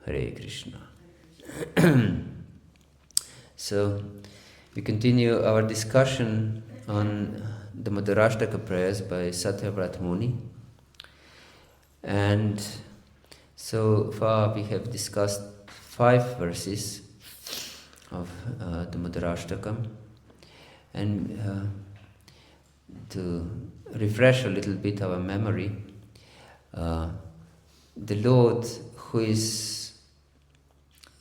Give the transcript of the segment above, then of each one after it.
Hare Krishna. So, we continue our discussion on the Dāmodarāṣṭaka prayers by Satyavrat Muni. And so far we have discussed 5 verses of the Dāmodarāṣṭaka. And to refresh a little bit our memory, the Lord, who is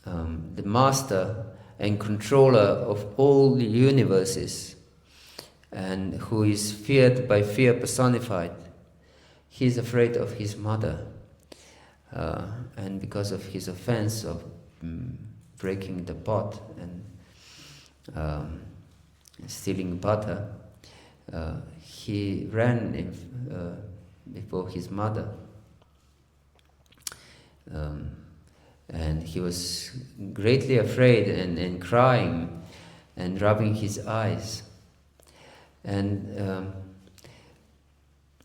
the master and controller of all the universes, and who is feared by fear personified, he is afraid of his mother, and because of his offense of breaking the pot and stealing butter, he ran before his mother, and he was greatly afraid and crying and rubbing his eyes. And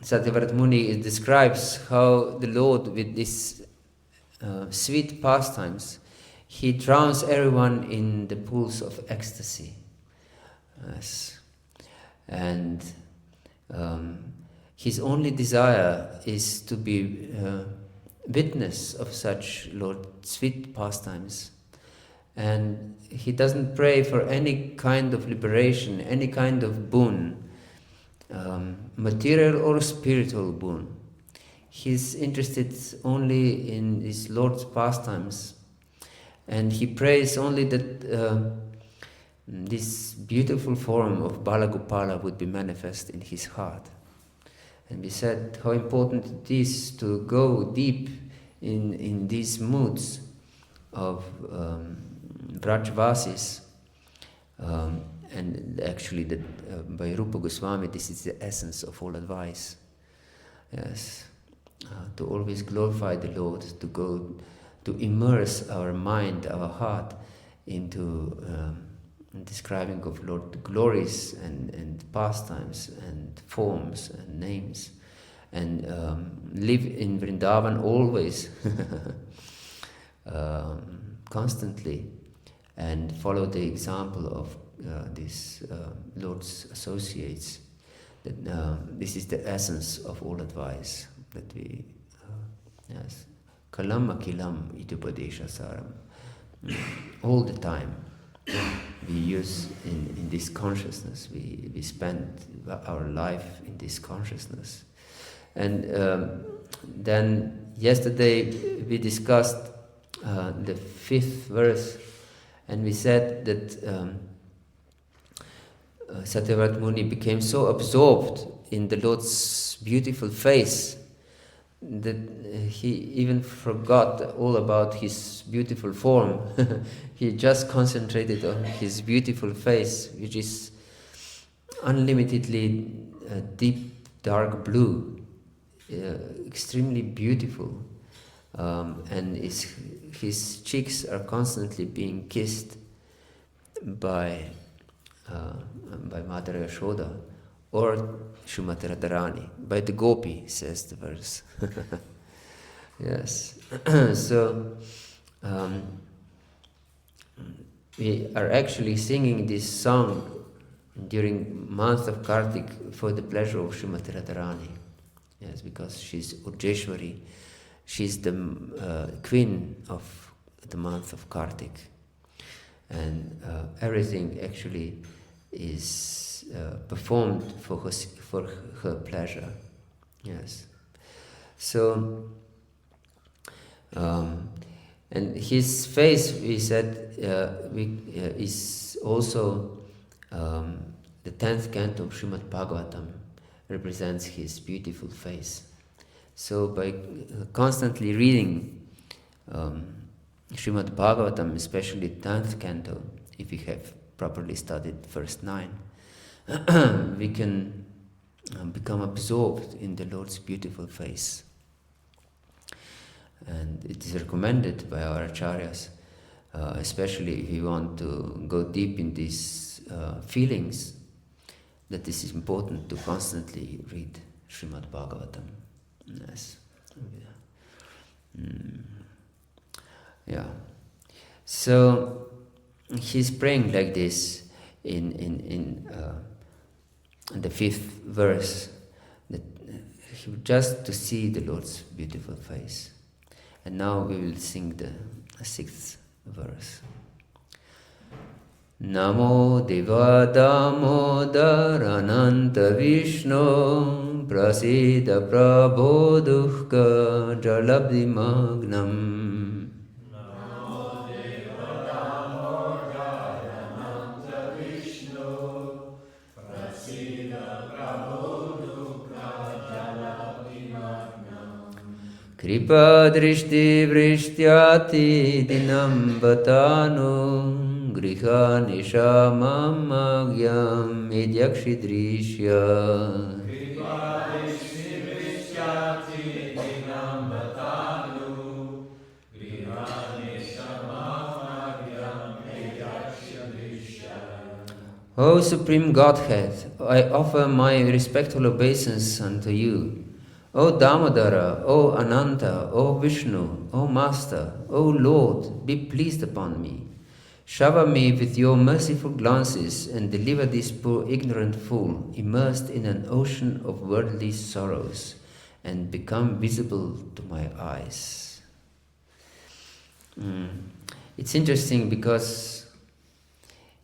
Satyavrat Muni describes how the Lord, with these sweet pastimes, he drowns everyone in the pools of ecstasy. Yes. And his only desire is to be witness of such Lord's sweet pastimes. And he doesn't pray for any kind of liberation, any kind of boon, material or spiritual boon. He's interested only in his Lord's pastimes, and he prays only that this beautiful form of Balagopala would be manifest in his heart. And we said how important it is to go deep in these moods of Vrajvasis. And actually, by Rupa Goswami, this is the essence of all advice. Yes, to always glorify the Lord, to immerse our mind, our heart into describing of Lord glories and pastimes and forms and names, and live in Vrindavan always, constantly, and follow the example of these Lord's associates. That this is the essence of all advice, that we, yes, kalam akilam itupadesha saram, all the time. We use in this consciousness, we spend our life in this consciousness. And then yesterday we discussed the 5th verse, and we said that Satyavrat Muni became so absorbed in the Lord's beautiful face that he even forgot all about his beautiful form. He just concentrated on his beautiful face, which is unlimitedly deep dark blue, extremely beautiful, and his cheeks are constantly being kissed by Mother Yashoda, or Srimati Radharani, by the Gopi, says the verse. Yes. So we are actually singing this song during month of Kārttika for the pleasure of Srimati Radharani. Yes, because she's Ujjeshwari. She's the queen of the month of Kārttika. And everything actually is performed for her pleasure. Yes. So, and his face, we said, is also the 10th canto of Srimad Bhagavatam represents his beautiful face. So by constantly reading Srimad Bhagavatam, especially 10th canto, if we have properly studied first 9, we can become absorbed in the Lord's beautiful face. And it is recommended by our acharyas, especially if you want to go deep in these feelings, that it is important to constantly read Srimad Bhagavatam. Yes. Yeah. So he's praying like this in the 5th verse, that just to see the Lord's beautiful face. And now we will sing the 6th verse. Namo Deva Dāmodarāṣṭaka Vishno Prasida Prabho Dukkha Jalabdi Magnam. Namo Deva Dāmodarāṣṭaka Vishno Prasida Prabho Dukkha Jalabdi Magnam. Kripa Drishti Vrishtyati Dinam Bhatano Griha Nishamam Magyam Idyakshidrishya. Kripa Drishti Vrishtyati Dinam Bhatanu Griha Nishamam Magyam Idyakshidrishya. O Supreme Godhead, I offer my respectful obeisance unto you. O Damodara, O Ananta, O Vishnu, O Master, O Lord, be pleased upon me. Shower me with your merciful glances and deliver this poor ignorant fool, immersed in an ocean of worldly sorrows, and become visible to my eyes. It's interesting because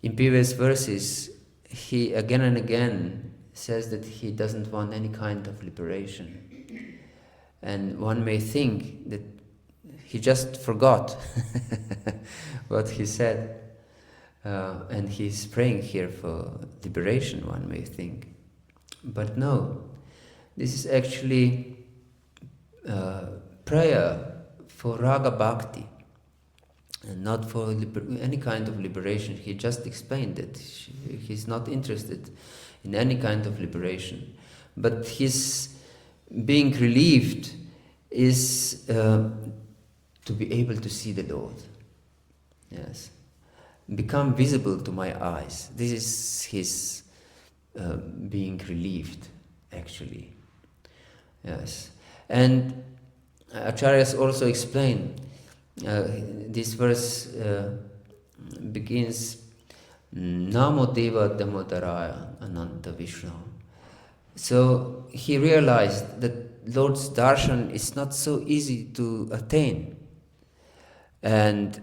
in previous verses, he again and again says that he doesn't want any kind of liberation. And one may think that he just forgot what he said. And he's praying here for liberation, one may think. But no, this is actually prayer for raga bhakti, and not for any kind of liberation. He just explained that he's not interested in any kind of liberation. But his being relieved is to be able to see the Lord. Yes. Become visible to my eyes. This is his being relieved, actually. Yes. And Acharyas also explain, this verse begins, Namo Deva Dāmodarāya Ananta Vishnu. So he realized that Lord's darshan is not so easy to attain. And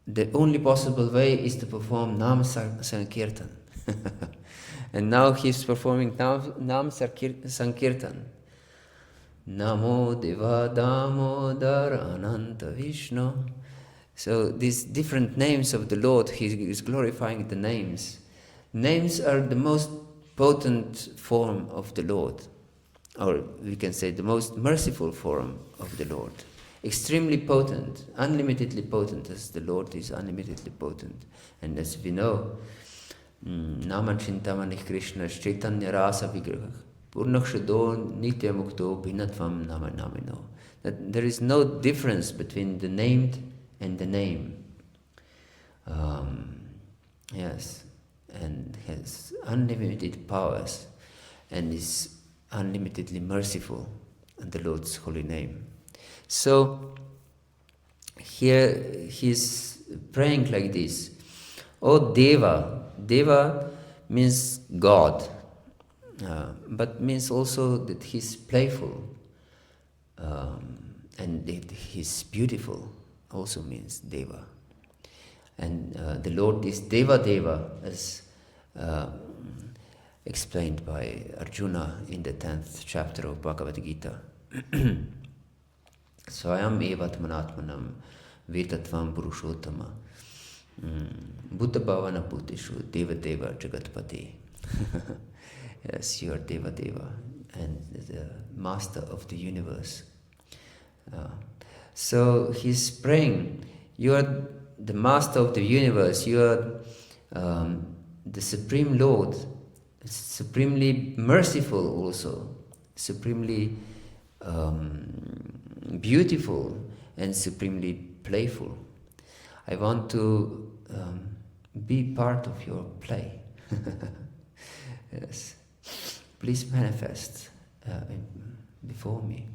the only possible way is to perform Nāma-saṅkīrtana. And now he's performing Nāma-saṅkīrtana. Namo Deva Dāmodarāṣṭaka Vishnu. So these different names of the Lord, he is glorifying the names. Names are the most potent form of the Lord. Or we can say the most merciful form of the Lord. Extremely potent, unlimitedly potent, as the Lord is unlimitedly potent. And as we know, Nāma-saṅkīrtana Krishna Chaitanya Rasa Vigraha Purnakshado Nitya Mukto Bhinatvam Nama-namino. That there is no difference between the named and the name. Yes, and has unlimited powers and is unlimitedly merciful in the Lord's holy name. So here he's praying like this. Oh Deva, Deva means God, but means also that he's playful, and that he's beautiful also means Deva. And the Lord is Deva Deva, as explained by Arjuna in the 10th chapter of Bhagavad-gita. Swayam evatmanatmanam vetatvam purushottama Buddha bhavana bhutishu Deva Deva Jagatpati. Yes, you are Deva Deva and the master of the universe. So he's praying, you are the master of the universe, you are the Supreme Lord, supremely merciful also, supremely beautiful and supremely playful. I want to be part of your play. Yes. Please manifest before me.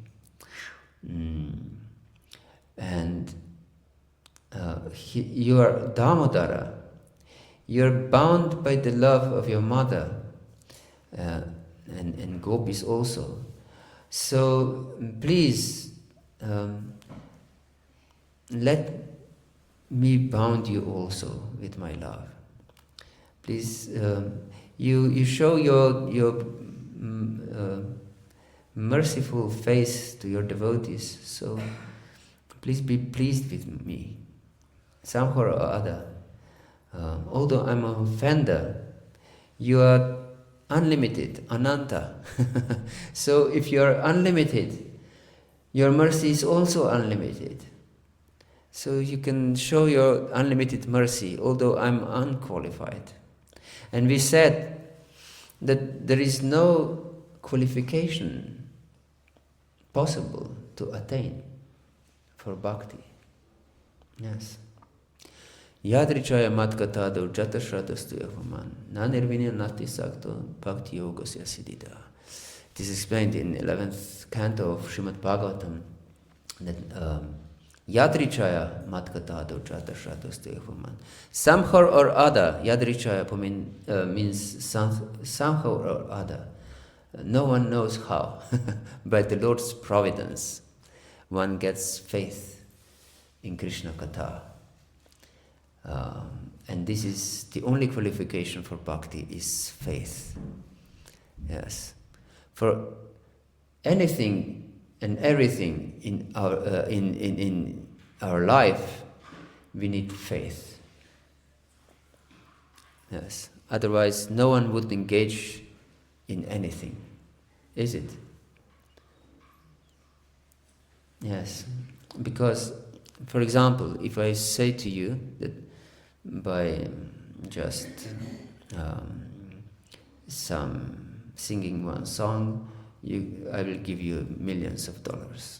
And you are Damodara. You are bound by the love of your mother, and gopis also. So please let me bound you also with my love. Please, you show your merciful face to your devotees. So please be pleased with me, somehow or other. Although I'm an offender, you are unlimited, ananta. So if you are unlimited, your mercy is also unlimited. So you can show your unlimited mercy, although I'm unqualified. And we said that there is no qualification possible to attain for bhakti. Yes. Yadrichaya matkatado jatashradostu yavaman nanirvinya nati sakto bhakti-yoga siddhita. It is explained in 11th canto of Srimad Bhagavatam that Yadrichaya matkatado jatashradostu yavaman. Somehow or other, Yadrichaya means somehow or other. No one knows how. By the Lord's providence, one gets faith in Krishna Katha. And this is the only qualification for bhakti, is faith. Yes. For anything and everything in our life, we need faith. Yes. Otherwise, no one would engage in anything, is it? Yes. Because, for example, if I say to you that by just some singing one song, I will give you millions of dollars.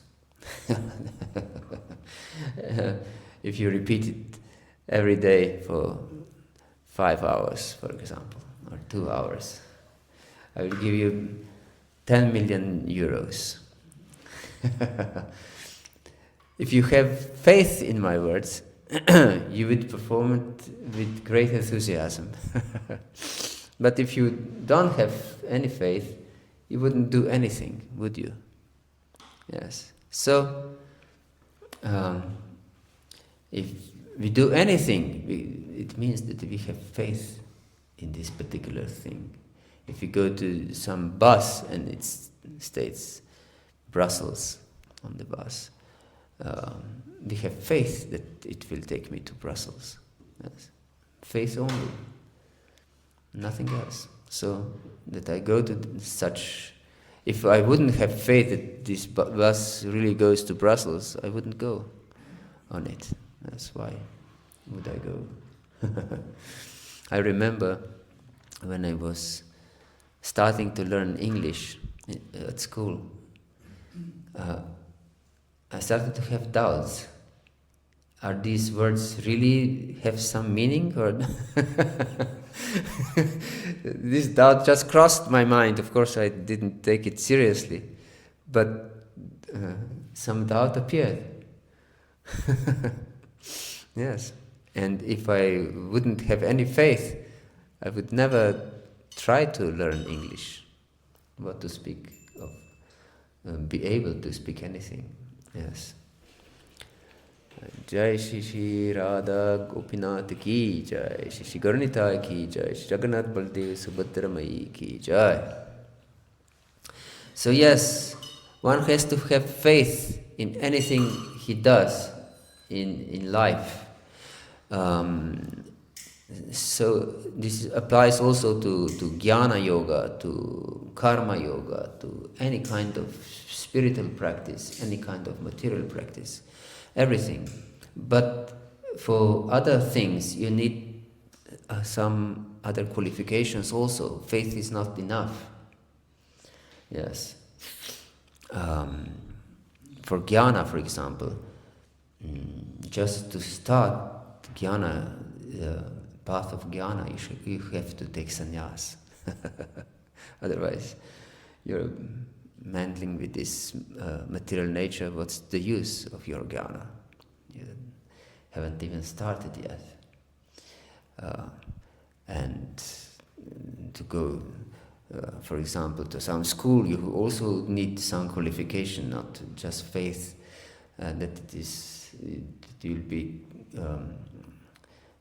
If you repeat it every day for 5 hours, for example, or 2 hours, I will give you 10 million euros. If you have faith in my words, you would perform it with great enthusiasm. But if you don't have any faith, you wouldn't do anything, would you? Yes. So, if we do anything, it means that we have faith in this particular thing. If you go to some bus and it states Brussels on the bus, we have faith that it will take me to Brussels. Yes. Faith only, nothing else. So that I go to such. If I wouldn't have faith that this bus really goes to Brussels, I wouldn't go on it. That's why would I go. I remember when I was starting to learn English at school, I started to have doubts. Are these words really have some meaning, or this doubt just crossed my mind. Of course, I didn't take it seriously, but some doubt appeared. Yes, and if I wouldn't have any faith, I would never try to learn English. What to speak of, be able to speak anything. Yes. Jai Shri Shri Radha Gopinath ki Jai, Shri Shri Garnita ki Jai, Shri Jagannath Baldev Subhadra Mai ki Jai. So yes, one has to have faith in anything he does in life. So this applies also to jnana yoga, to karma yoga, to any kind of spiritual practice, any kind of material practice, everything. But for other things, you need some other qualifications also. Faith is not enough. Yes. For jnana, for example, just to start jnana, path of jnana, you have to take sannyas. Otherwise, you're mantling with this material nature. What's the use of your jnana? You haven't even started yet. And to go, for example, to some school, you also need some qualification, not just faith, that you'll be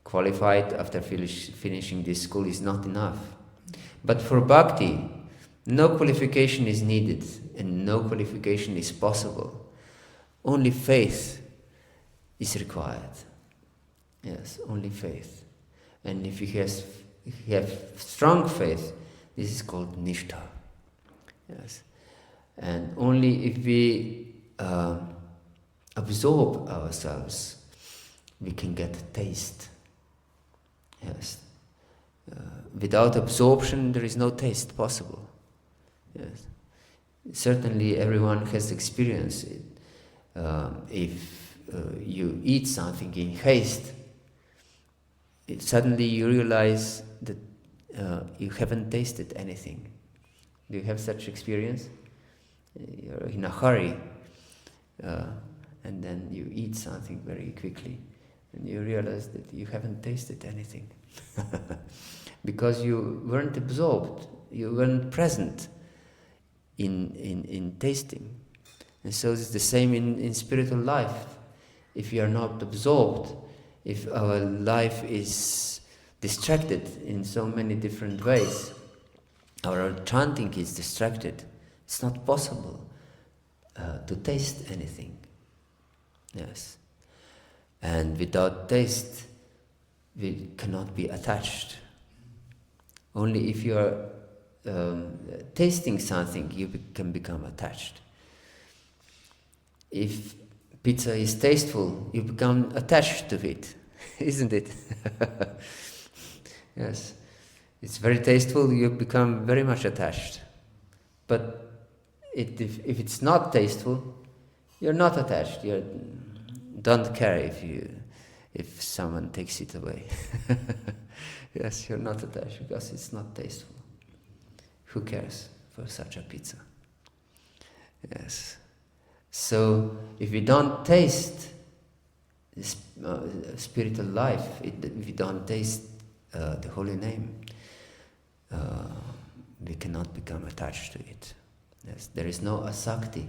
qualified after finishing this school is not enough. But for bhakti, no qualification is needed and no qualification is possible. Only faith is required. Yes, only faith. And if you have strong faith, this is called nishtha. Yes. And only if we absorb ourselves, we can get a taste. Yes. Without absorption, there is no taste possible. Yes. Certainly, everyone has experienced it. If you eat something in haste, suddenly you realize that you haven't tasted anything. Do you have such experience? You're in a hurry, and then you eat something very quickly, and you realize that you haven't tasted anything. Because you weren't absorbed, you weren't present in tasting. And so it's the same in spiritual life. If you are not absorbed, if our life is distracted in so many different ways, our chanting is distracted, it's not possible to taste anything. Yes. And without taste, we cannot be attached. Only if you are tasting something, you can become attached. If pizza is tasteful, you become attached to it, isn't it? Yes. It's very tasteful, you become very much attached. But if it's not tasteful, you're not attached. You don't care if someone takes it away. Yes, you're not attached because it's not tasteful. Who cares for such a pizza? Yes. So, if we don't taste spiritual life, if we don't taste the holy name, we cannot become attached to it. Yes. There is no asakti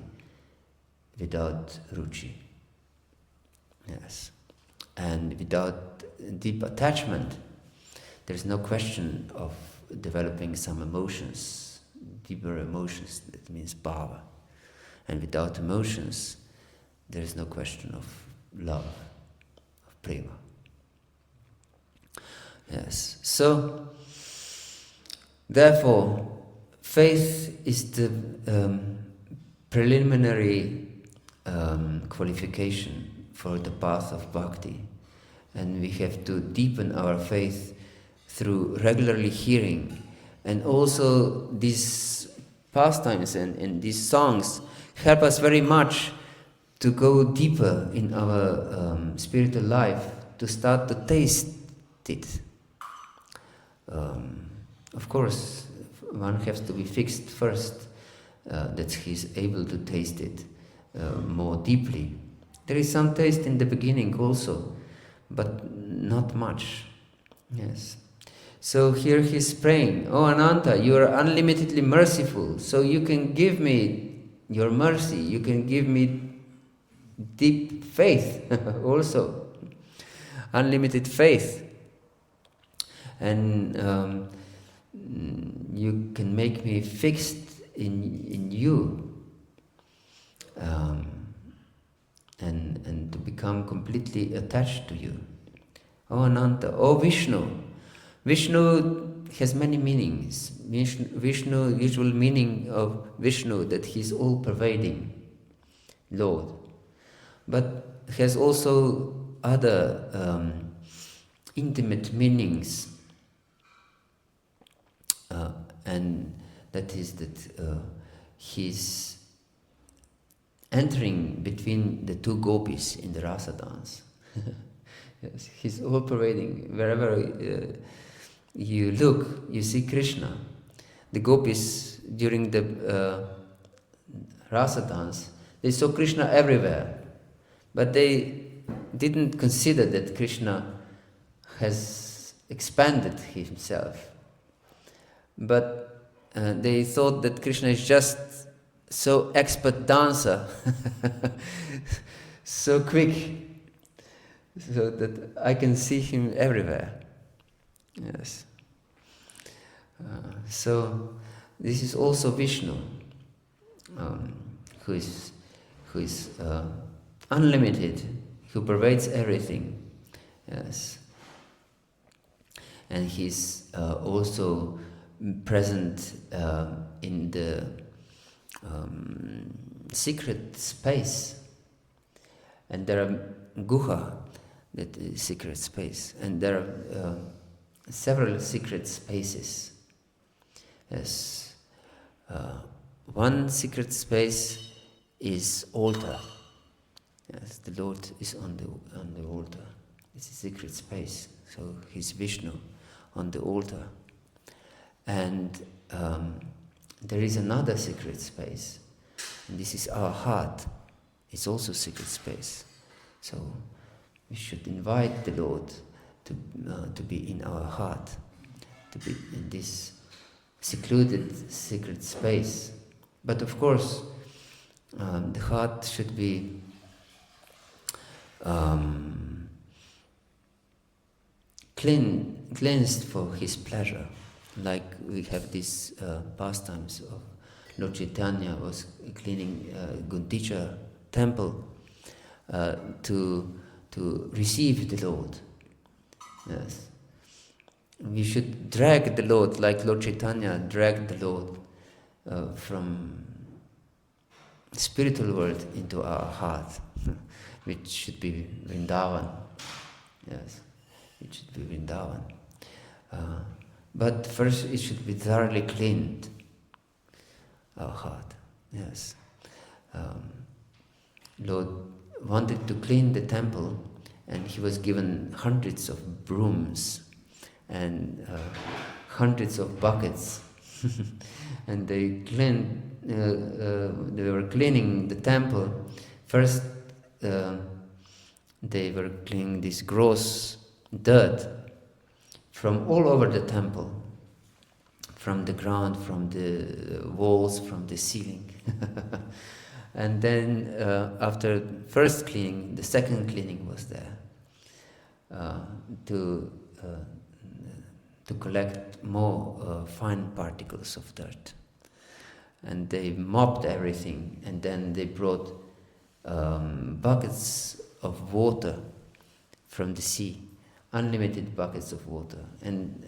without ruchi. Yes. And without deep attachment, there is no question of developing some emotions, deeper emotions, that means bhava. And without emotions, there is no question of love, of prema. Yes. So, therefore, faith is the preliminary qualification for the path of bhakti. And we have to deepen our faith through regularly hearing. And also these pastimes and these songs help us very much to go deeper in our spiritual life, to start to taste it. Of course, one has to be fixed first, that he's able to taste it more deeply. There is some taste in the beginning also, but not much. Yes. So here he's praying, "Oh Ananta, you are unlimitedly merciful, so you can give me your mercy, you can give me deep faith also, unlimited faith. And you can make me fixed in you, and to become completely attached to you. Oh Ananta, oh Vishnu." Vishnu has many meanings. Vishnu, usual meaning of Vishnu, that he's all-pervading Lord. But has also other intimate meanings, and that is that he's entering between the two gopis in the rasa dance. Yes, he's all-pervading. Wherever you look, you see Krishna. The gopis during the rasa dance, they saw Krishna everywhere, but they didn't consider that Krishna has expanded himself, but they thought that Krishna is just so expert dancer, so quick, so that I can see him everywhere. Yes. So this is also Vishnu, who is unlimited, who pervades everything. Yes. And he's also present in the secret space. And there are guha, that is secret space. And there are several secret spaces. Yes. One secret space is altar. Yes, the Lord is on the altar. It's a secret space. So he's Vishnu on the altar. And there is another secret space. And this is our heart. It's also secret space. So we should invite the Lord to be in our heart, to be in this secluded secret space. But of course, the heart should be cleansed for his pleasure. Like we have these pastimes of Lord Chaitanya was cleaning Gunticha temple to receive the Lord. Yes. We should drag the Lord, like Lord Chaitanya dragged the Lord from spiritual world into our heart, which should be Vrindavan. Yes, it should be Vrindavan. But first it should be thoroughly cleaned, our heart. Yes. Lord wanted to clean the temple, and he was given hundreds of brooms and hundreds of buckets. And they were cleaning the temple. First, they were cleaning this gross dirt from all over the temple, from the ground, from the walls, from the ceiling. And then after first cleaning, the second cleaning was there to collect more fine particles of dirt. And they mopped everything, and then they brought buckets of water from the sea, unlimited buckets of water. And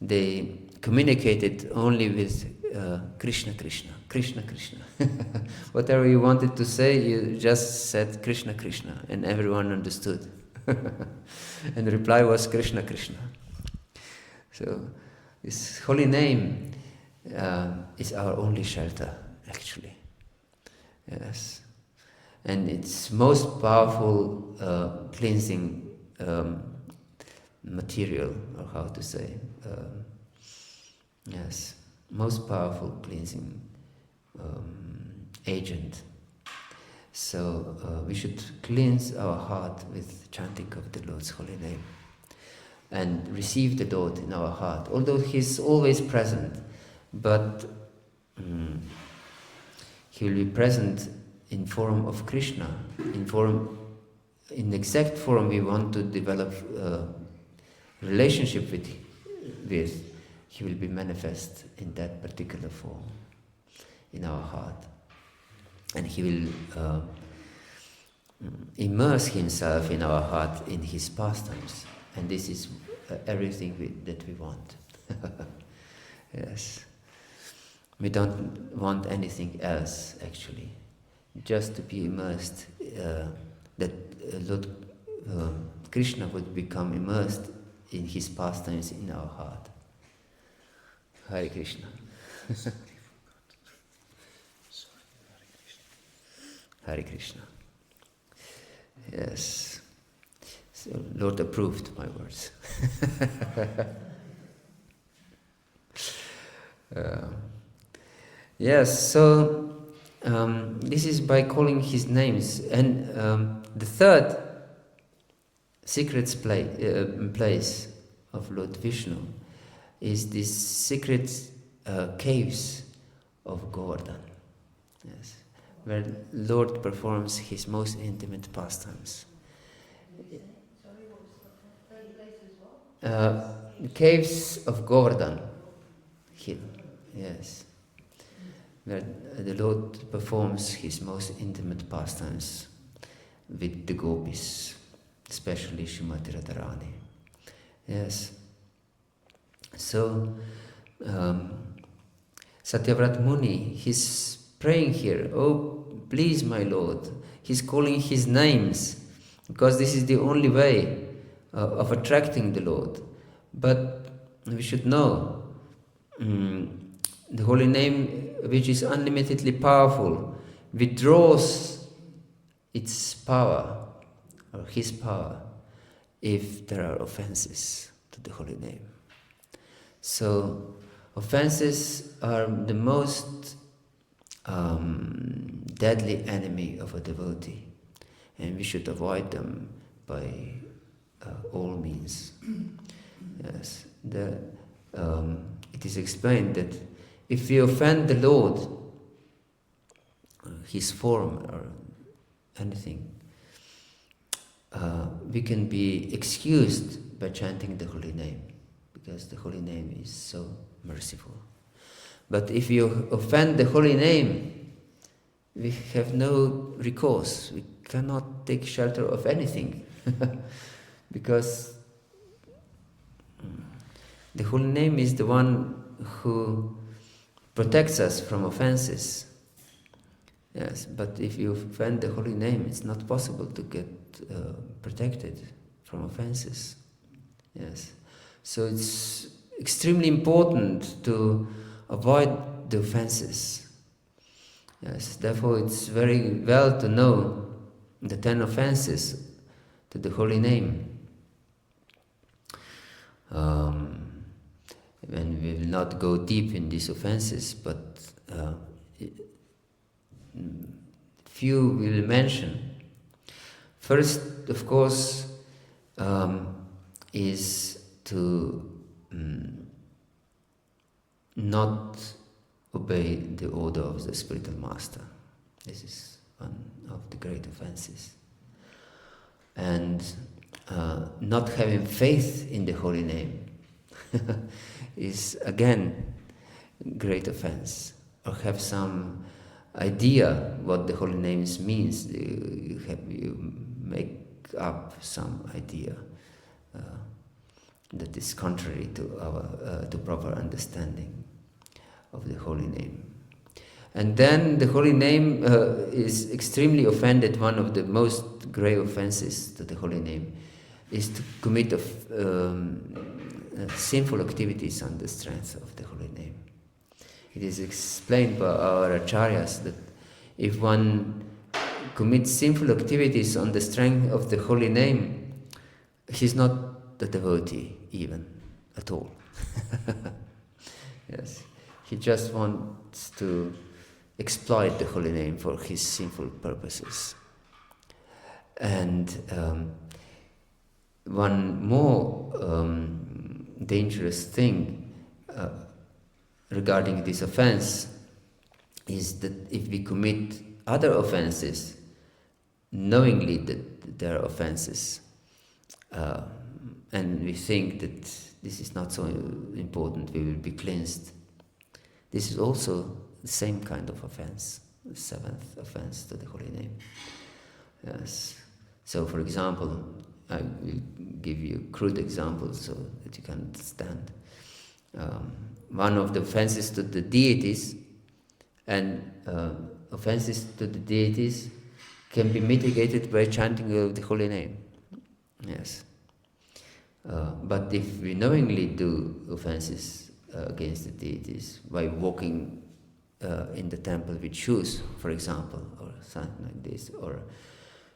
they communicated only with Krishna, Krishna, Krishna, Krishna. Whatever you wanted to say, you just said Krishna, Krishna, and everyone understood. And the reply was Krishna, Krishna. So this holy name is our only shelter, actually. Yes. And it's most powerful cleansing material, or how to say, yes, most powerful cleansing agent. So we should cleanse our heart with chanting of the Lord's holy name and receive the Lord in our heart, although He's always present, but He will be present in form of Krishna, in exact form we want to develop relationship with, He will be manifest in that particular form, in our heart. And He will immerse Himself in our heart in His pastimes. And this is everything that we want. Yes. We don't want anything else, actually. Just to be immersed, that Lord Krishna would become immersed in His pastimes in our heart. Hare Krishna. Hare Krishna. Yes. So Lord approved my words. Yes, so this is by calling His names. And the third secret place of Lord Vishnu is these secret caves of Govardhan, yes, where Lord performs his most intimate pastimes. Caves of Govardhan, yes, where the Lord performs his most intimate pastimes with the gopis, especially Srimati Radharani. Yes. So, Satyavrat Muni, he's praying here, oh, please, my Lord. He's calling his names, because this is the only way of attracting the Lord. But we should know, the holy name, which is unlimitedly powerful, withdraws its power, or his power, if there are offenses to the holy name. So, offenses are the most deadly enemy of a devotee, and we should avoid them by all means. Yes, it is explained that if we offend the Lord, his form or anything, we can be excused by chanting the holy name, because the holy name is so merciful. But if you offend the holy name, we have no recourse. We cannot take shelter of anything, because the holy name is the one who protects us from offenses. Yes, but if you offend the holy name, it's not possible to get protected from offenses. Yes, so it's extremely important to avoid the offenses. Yes, therefore it's very well to know the 10 offenses to the holy name. And we will not go deep in these offenses, but few will mention. First, of course, is to not obey the order of the spiritual master. This is one of the great offenses. And not having faith in the holy name is again great offense. Or have some idea what the holy names means. You make up some idea that is contrary to our to proper understanding of the holy name. And then the holy name is extremely offended. One of the most grave offenses to the holy name is to commit sinful activities on the strength of the holy name. It is explained by our acharyas that if one commits sinful activities on the strength of the holy name, he's not a devotee even at all. Yes, he just wants to exploit the holy name for his sinful purposes. And one more dangerous thing regarding this offense is that if we commit other offenses, knowingly that there are offenses, and we think that this is not so important, we will be cleansed, this is also the same kind of offense, the seventh offense to the holy name. Yes. So, for example, I will give you crude examples so that you can understand. One of the offenses to the deities, and offenses to the deities can be mitigated by chanting of the holy name. Yes. But if we knowingly do offenses against the deities by walking in the temple with shoes, for example, or something like this, or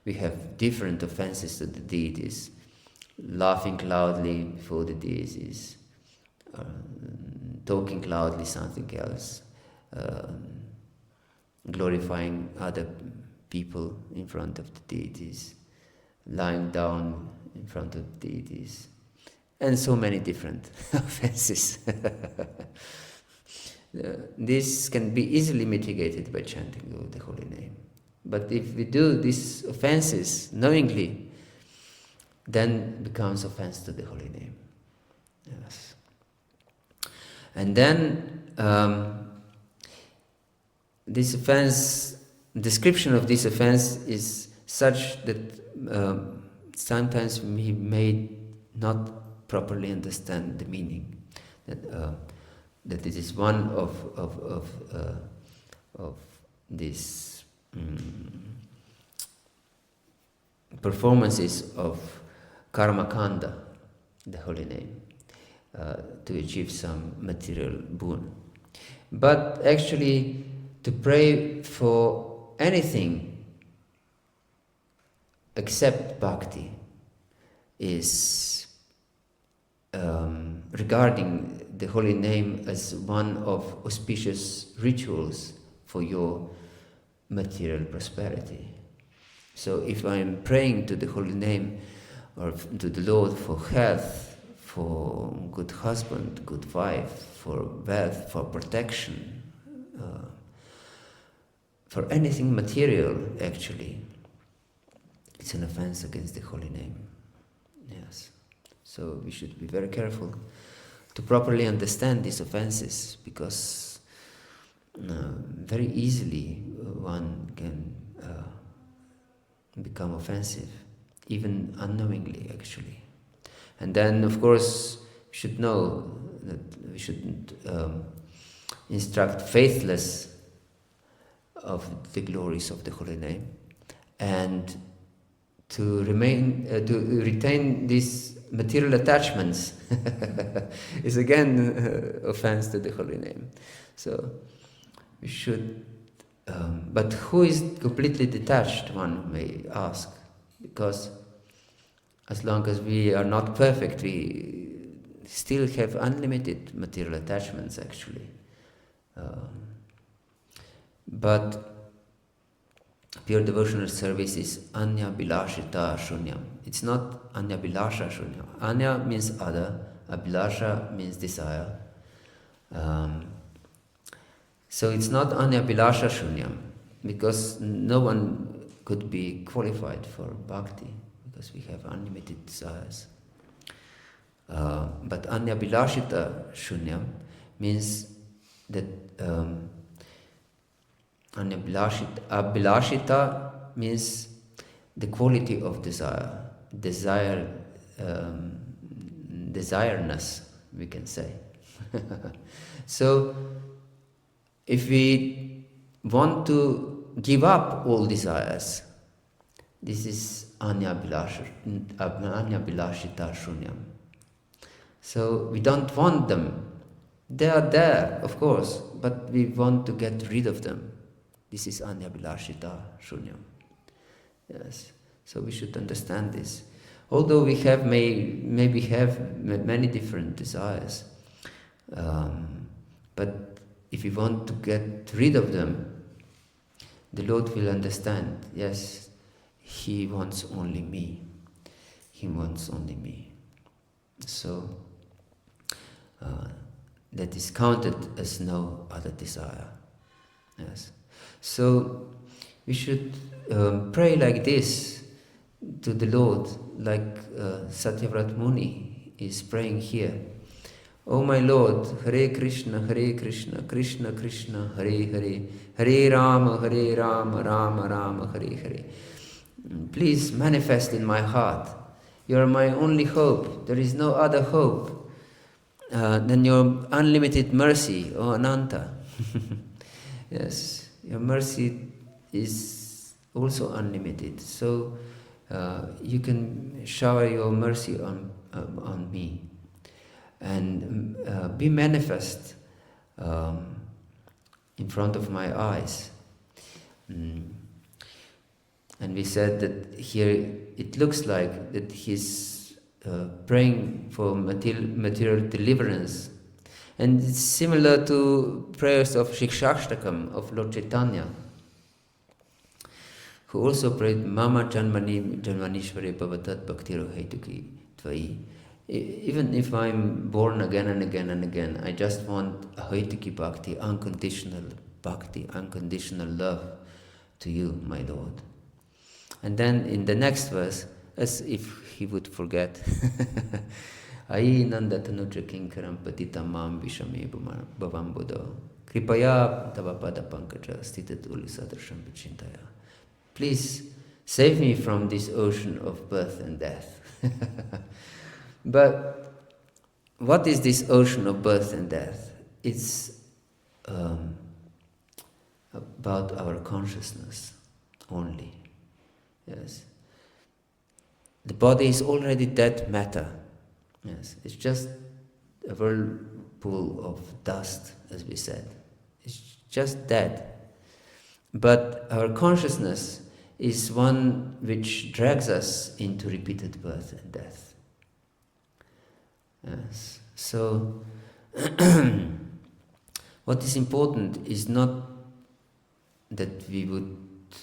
we have different offenses to the deities, laughing loudly before the deities, talking loudly something else, glorifying other people in front of the deities, lying down in front of deities, and so many different offenses. This can be easily mitigated by chanting the holy name. But if we do these offenses knowingly, then becomes offense to the holy name. Yes. And then this offense, description of this offense is such that sometimes we may not properly understand the meaning. That it is one of these performances of karma kanda, the holy name, to achieve some material boon. But actually, to pray for anything except bhakti is regarding the holy name as one of auspicious rituals for your material prosperity. So if I'm praying to the holy name or to the Lord for health, for good husband, good wife, for wealth, for protection, for anything material, actually, it's an offense against the holy name. Yes. So we should be very careful to properly understand these offenses, because very easily one can become offensive, even unknowingly, actually. And then, of course, we should know that we shouldn't instruct faithless of the glories of the holy name, and to retain these material attachments is again offense to the holy name. So we should, but who is completely detached, one may ask, because as long as we are not perfect, we still have unlimited material attachments, actually. But pure devotional service is anya bilashita shunyam. It's not anya bilasha shunyam. Anya means other, abhilasha means desire. So it's not anya bilasha shunyam, because no one could be qualified for bhakti, because we have unlimited desires. But anya bilashita shunyam means that anya bilashita means the quality of desire, desireness, we can say. So, if we want to give up all desires, this is anya bilashita shunyam. So we don't want them. They are there, of course, but we want to get rid of them. This is anya bilashita shunyam. Yes. So we should understand this. Although we have maybe have many different desires, but if we want to get rid of them, the Lord will understand. Yes, He wants only me. He wants only me. So that is counted as no other desire. Yes. So we should pray like this to the Lord, like Satyavrat Muni is praying here. Oh my Lord, Hare Krishna, Krishna Krishna, Hare Hare, Hare Rama, Rama Rama, Hare Hare. Please manifest in my heart. You are my only hope. There is no other hope than your unlimited mercy, O Ananta. Yes, your mercy is also unlimited. So you can shower your mercy on me and be manifest in front of my eyes. And we said that here it looks like that he's praying for material deliverance. And it's similar to prayers of Shikshashtakam, of Lord Chaitanya. who also prayed Mama Janmani Janmanishwari Bhavatat Bhaktiro Hetuki Tvai. Even if I'm born again and again and again, I just want a Hetuki Bhakti, unconditional Bhakti, unconditional love to you, my Lord. And then in the next verse, as if he would forget, Ai nanda tanuja kinkaram patitam mam vishame bhavam buddha kripaya tava pada pankaja sthitat ulisadrasham vichintaya. Please save me from this ocean of birth and death. But what is this ocean of birth and death? It's about our consciousness only. Yes. The body is already dead matter. Yes. It's just a whirlpool of dust, as we said. It's just dead. But our consciousness is one which drags us into repeated birth and death. Yes. So, what is important is not that we would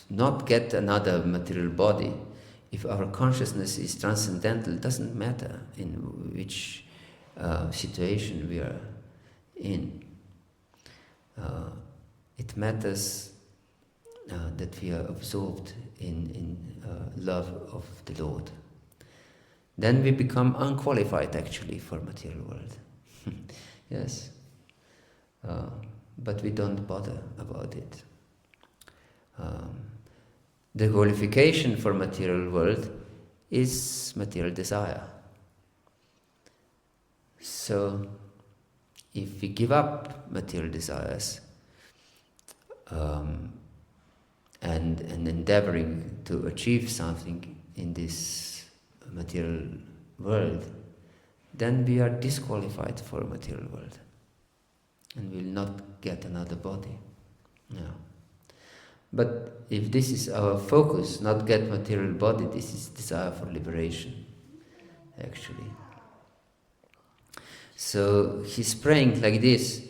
not get another material body. If our consciousness is transcendental, it doesn't matter in which situation we are in. It matters that we are absorbed in love of the Lord. Then we become unqualified actually for material world. Yes. But we don't bother about it. The qualification for material world is material desire. So, if we give up material desires and endeavoring to achieve something in this material world, then we are disqualified for a material world and will not get another body. No. But if this is our focus, not get material body, this is desire for liberation, actually. So he's praying like this,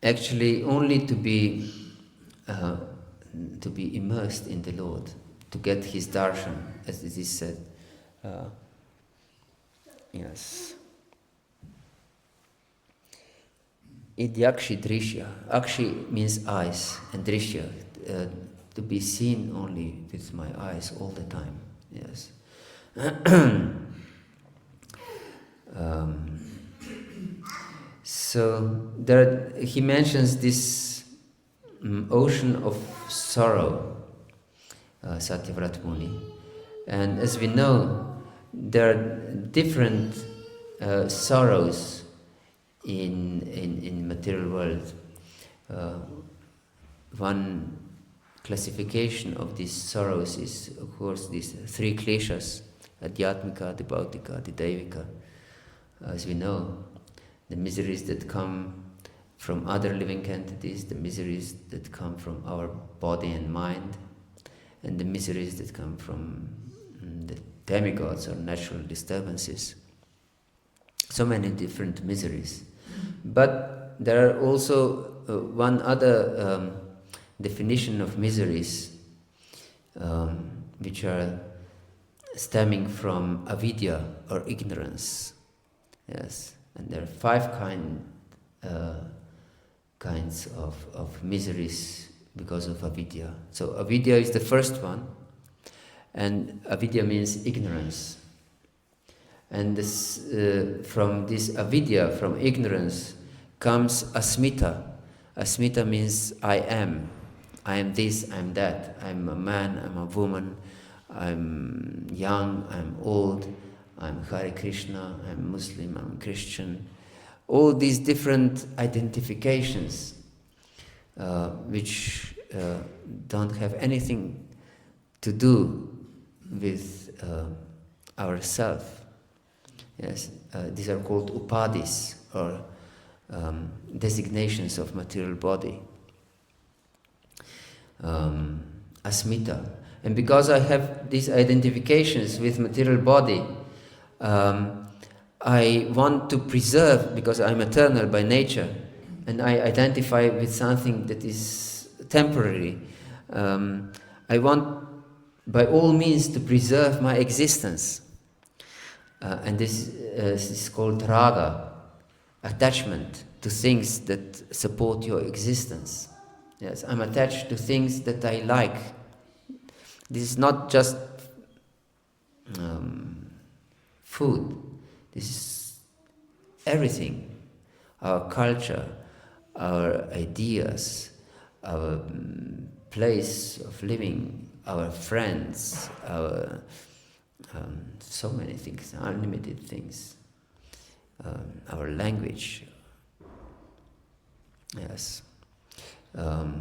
actually only to be immersed in the Lord, to get his darshan, as it is said. Yes. Idyakshi drishya. Akshi means eyes, and drishya, to be seen only with my eyes all the time. Yes. So there, he mentions this ocean of sorrow, Satyavrat Muni, and as we know, there are different sorrows in material world. One classification of these sorrows is, of course, these three kleshas: adhyatmika, the bhautika, the daivika. As we know, the miseries that come from other living entities, the miseries that come from our body and mind, and the miseries that come from the demigods or natural disturbances. So many different miseries. But there are also one other definition of miseries, which are stemming from avidya or ignorance. Yes, and there are 5 kinds of miseries because of avidya. So avidya is the first one, and avidya means ignorance. And this, from this avidya, from ignorance, comes asmita. Asmita means I am this, I am that, I'm a man, I'm a woman, I'm young, I'm old, I'm Hare Krishna, I'm Muslim, I'm Christian. All these different identifications which don't have anything to do with ourself. Yes, these are called upadis, or designations of material body. Asmita. And because I have these identifications with material body, I want to preserve, because I'm eternal by nature, and I identify with something that is temporary. I want by all means to preserve my existence. And this is called raga, attachment to things that support your existence. Yes, I'm attached to things that I like. This is not just food. This is everything. Our culture, our ideas, our place of living, our friends, our so many things, unlimited things. Our language. Yes.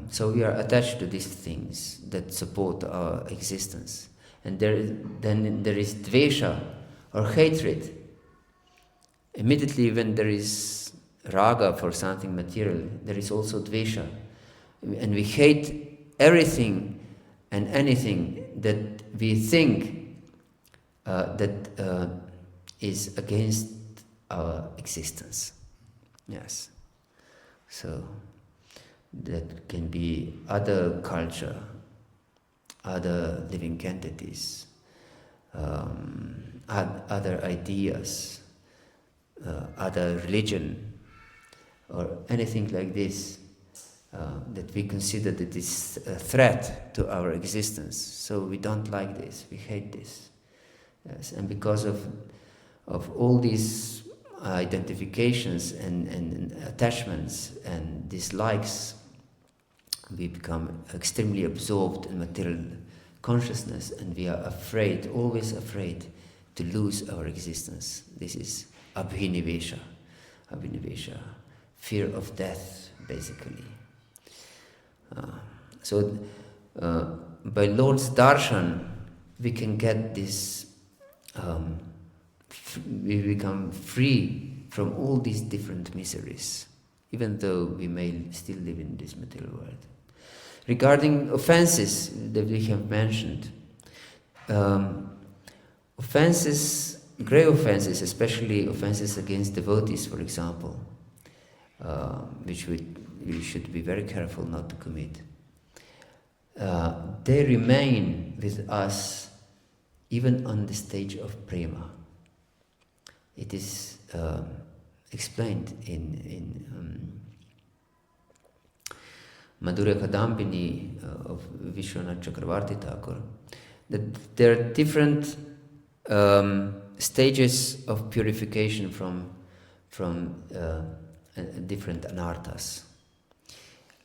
So we are attached to these things that support our existence. And then there is dvesha, or hatred. Immediately when there is raga for something material, there is also dvesha. And we hate everything and anything that we think that is against our existence. Yes. So that can be other culture, other living entities, other ideas, other religion, or anything like this that we consider that is a threat to our existence. So we don't like this, we hate this. Yes. And because of all these identifications and attachments and dislikes, we become extremely absorbed in material consciousness, and we are afraid, always afraid, to lose our existence. This is abhinivesha, fear of death, basically. So by Lord's darshan, we can get this, we become free from all these different miseries, even though we may still live in this material world. Regarding offenses that we have mentioned, offenses, grave offenses, especially offenses against devotees, for example, which we should be very careful not to commit, they remain with us even on the stage of prema. It is explained in Madhurya Kadambini of Vishwanath Chakravarti Thakur, that there are different stages of purification from different anarthas.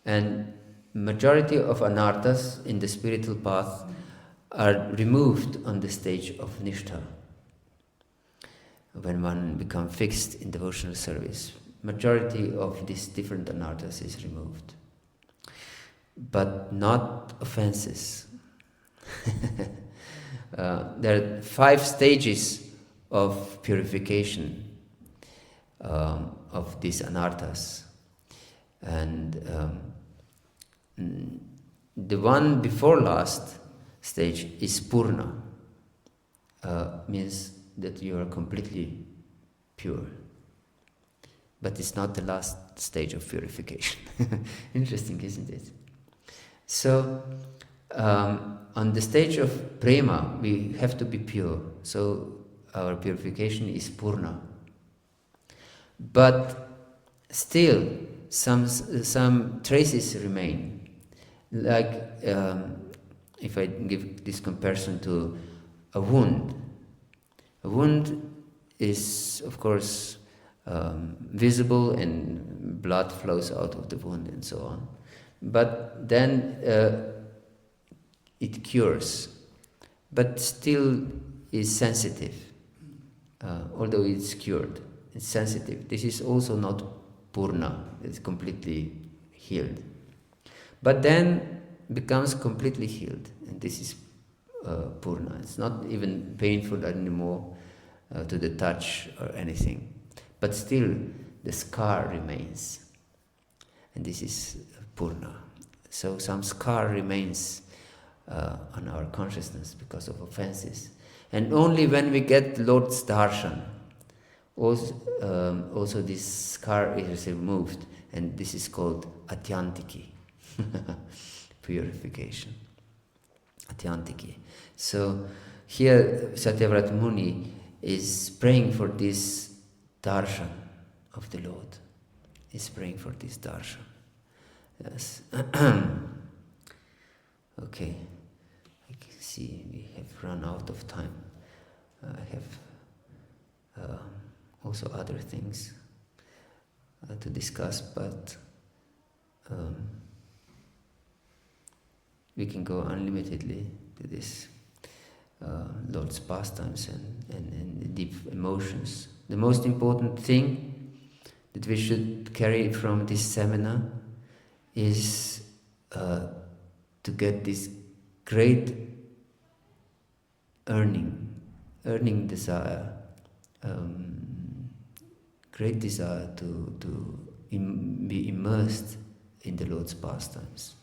And majority of anarthas in the spiritual path are removed on the stage of nishtha, when one becomes fixed in devotional service. Majority of these different anarthas is removed, but not offenses. There are 5 stages of purification of these anarthas, and the one before last stage is purna, means that you are completely pure, but it's not the last stage of purification. Interesting, isn't it? So on the stage of prema, we have to be pure, so our purification is purna. But still, some traces remain. Like if I give this comparison to a wound is, of course, visible, and blood flows out of the wound and so on. But then it cures, but still is sensitive, although it's cured. It's sensitive. This is also not purna, it's completely healed. But then becomes completely healed, and this is purna. It's not even painful anymore to the touch or anything. But still, the scar remains, and this is purna. So some scar remains on our consciousness because of offenses. And only when we get Lord's darshan, also this scar is removed, and this is called atyantiki. purification. Atyantiki. So here Satyavrata Muni is praying for this darshan of the Lord. He's praying for this darshan. Yes. Okay. I can see we have run out of time. I have also other things to discuss, but we can go unlimitedly to this Lord's pastimes and deep emotions. The most important thing that we should carry from this seminar is to get this great earning desire, great desire to be immersed in the Lord's pastimes.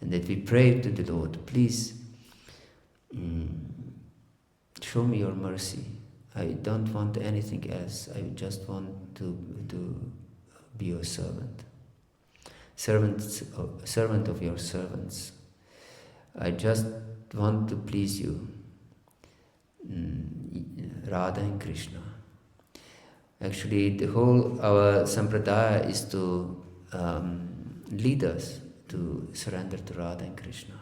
And that we pray to the Lord, please show me your mercy. I don't want anything else. I just want to be your servant. Servant of your servants. I just want to please you. Radha and Krishna. Actually, the whole our sampradaya is to lead us to surrender to Radha and Krishna.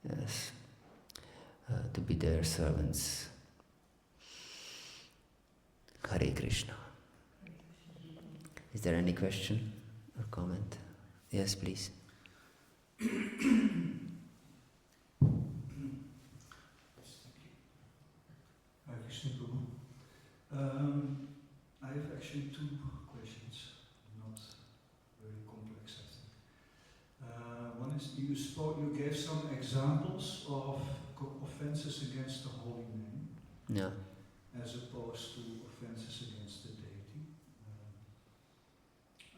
Yes, to be their servants. Hare Krishna. Is there any question or comment? Yes, please. I have actually two questions, not very complex, I think. One is you gave some examples of offenses against the holy name, Yeah. as opposed to offenses against the deity.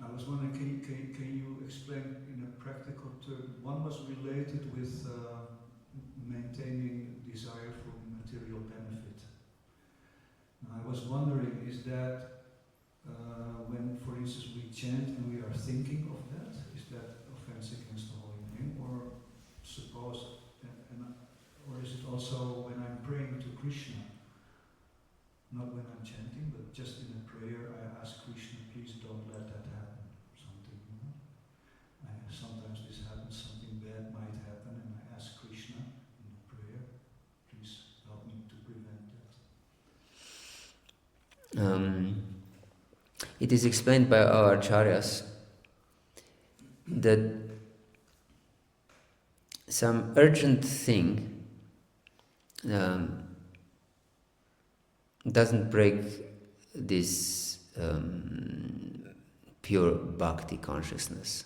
I was wondering, can you explain in a practical term? One was related with maintaining desire for material benefit. Now, I was wondering, is that when, for instance, we chant and we are thinking of that, is that offense against the holy name, or suppose, or is it also when I'm praying to Krishna, not when I'm chanting, but just in a prayer, I ask Krishna, please don't let that happen. Something, sometimes this happens, something bad might happen, and I ask Krishna in the prayer, please help me to prevent that. It is explained by our acharyas that some urgent thing doesn't break this pure bhakti consciousness.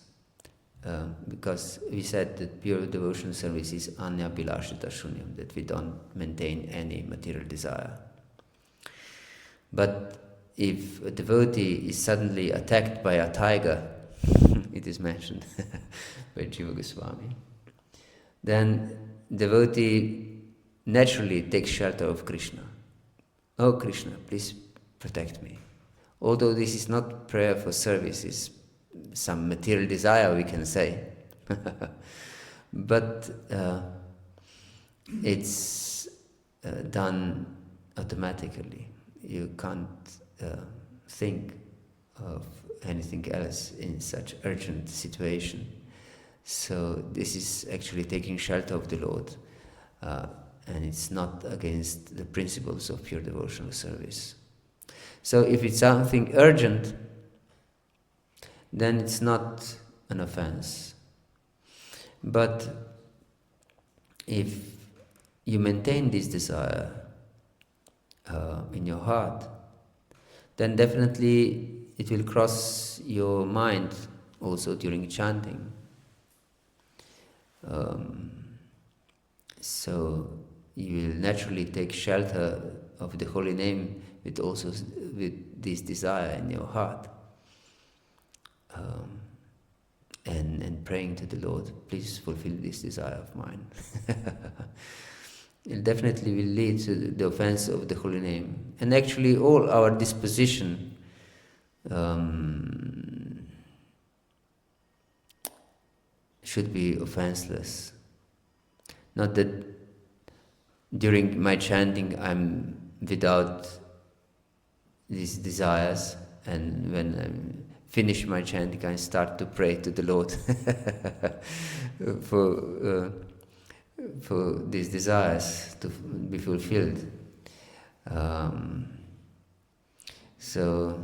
Because we said that pure devotional service is anya-bilashita shunyam, that we don't maintain any material desire. But if a devotee is suddenly attacked by a tiger, it is mentioned by Jiva Goswami, then devotee naturally takes shelter of Krishna. Oh Krishna, please protect me. Although this is not prayer for service, it's some material desire, we can say. But it's done automatically. You can't think of anything else in such urgent situation. So this is actually taking shelter of the Lord, and it's not against the principles of pure devotional service. So if it's something urgent, then it's not an offense. But if you maintain this desire in your heart, then definitely it will cross your mind also during chanting. So you will naturally take shelter of the holy name with this desire in your heart, and praying to the Lord, please fulfill this desire of mine. It definitely will lead to the offense of the holy name. And actually all our disposition should be offenseless. Not that during my chanting I'm without these desires, and when I finish my chanting I start to pray to the Lord for these desires to be fulfilled. So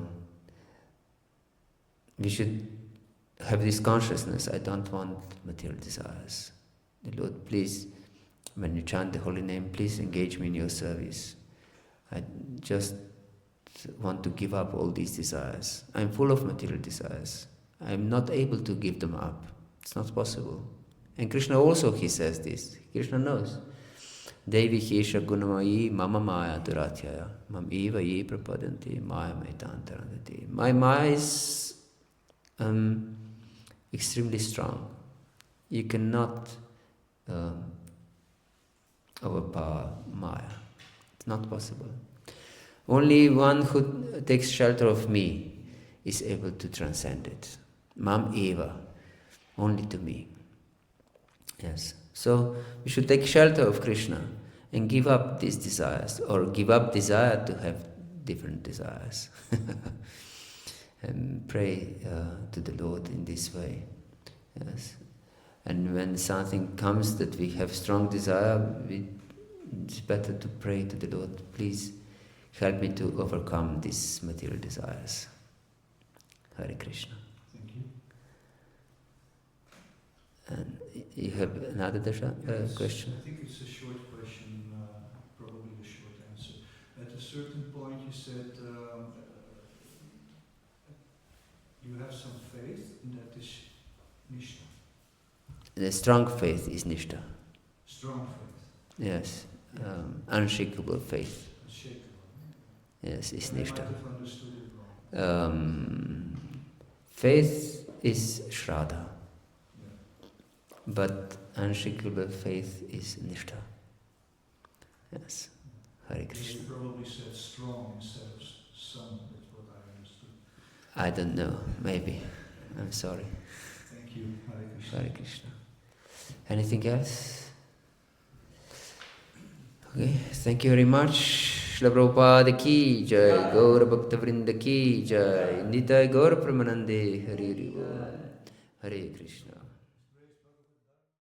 we should have this consciousness, I don't want material desires. The Lord, please, when you chant the holy name, please engage me in your service. I just want to give up all these desires. I'm full of material desires. I'm not able to give them up. It's not possible. And Krishna also, he says this. Krishna knows. Devi Kesha Gunamayi Mama Maya Duratyaya Mam Eva Ye Prapadanti Maya Maitantarandati. My Maya is extremely strong. You cannot overpower Maya. It's not possible. Only one who takes shelter of me is able to transcend it. Mam Eva, only to me. Yes. So we should take shelter of Krishna and give up these desires, or give up desire to have different desires. And pray to the Lord in this way. Yes. And when something comes that we have strong desire, it's better to pray to the Lord, please help me to overcome these material desires. Hare Krishna. Thank you. And you have another question? I think it's a short question, probably a short answer. At a certain point you said you have some faith, and that is Nishta. The strong faith is Nishta. Strong faith. Yes. Unshakable faith. Unshakable. Yes, is I might Nishta. have understood it wrong. Faith is Shraddha. Yeah. But unshakable faith is Nishta. Yes. Hare Krishna. You probably said strong instead of some, that's what I understood. I don't know, maybe. I'm sorry. Thank you. Hare Krishna. Hare Krishna. Anything else? Okay, thank you very much. Śrīla Prabhupāda ki jai, Gaura Bhakta Vrinda ki jai, Nitai Gaura Pramanande, Hare Hare Krishna.